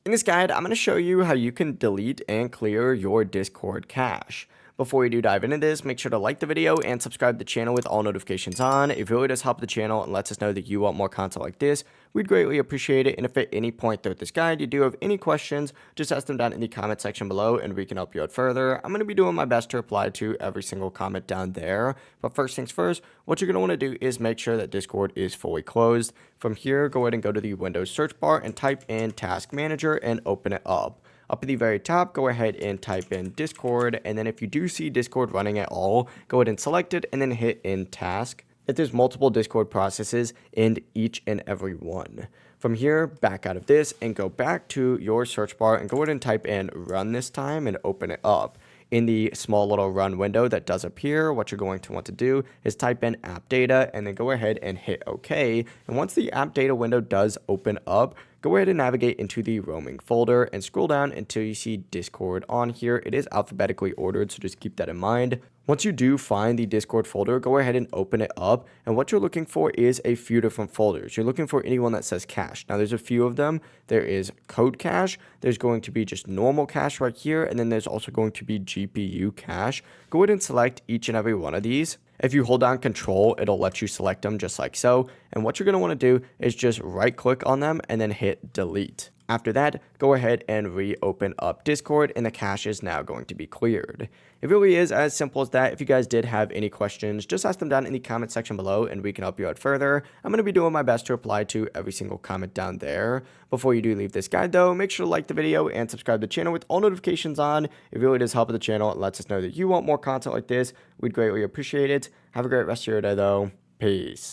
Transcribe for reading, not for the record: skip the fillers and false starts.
In this guide, I'm going to show you how you can delete and clear your Discord cache. Before we do dive into this, make sure to like the video and subscribe to the channel with all notifications on. It really does help the channel and lets us know that you want more content like this. We'd greatly appreciate it, and if at any point throughout this guide you do have any questions, just ask them down in the comment section below and we can help you out further. I'm going to be doing my best to reply to every single comment down there. But first things first, what you're going to want to do is make sure that Discord is fully closed. From here, go ahead and go to the Windows search bar and type in Task Manager and open it up. Up at the very top, go ahead and type in Discord, and then if you do see Discord running at all, go ahead and select it and then hit in Task. If there's multiple Discord processes in each and every one. From here, back out of this and go back to your search bar and go ahead and type in Run this time and open it up. In the small little run window that does appear, what you're going to want to do is type in app data and then go ahead and hit OK. And once the app data window does open up, go ahead and navigate into the roaming folder and scroll down until you see Discord on here. It is alphabetically ordered, so just keep that in mind. Once you do find the Discord folder, go ahead and open it up. And what you're looking for is a few different folders. You're looking for anyone that says cache. Now, there's a few of them. There is code cache. There's going to be just normal cache right here. And then there's also going to be GPU cache. Go ahead and select each and every one of these. If you hold down Control, it'll let you select them just like so. And what you're going to want to do is just right click on them and then hit delete. After that, go ahead and reopen up Discord and the cache is now going to be cleared. It really is as simple as that. If you guys did have any questions, just ask them down in the comment section below and we can help you out further. I'm going to be doing my best to reply to every single comment down there. Before you do leave this guide though, make sure to like the video and subscribe to the channel with all notifications on. It really does help the channel. It lets us know that you want more content like this. We'd greatly appreciate it. Have a great rest of your day though. Peace.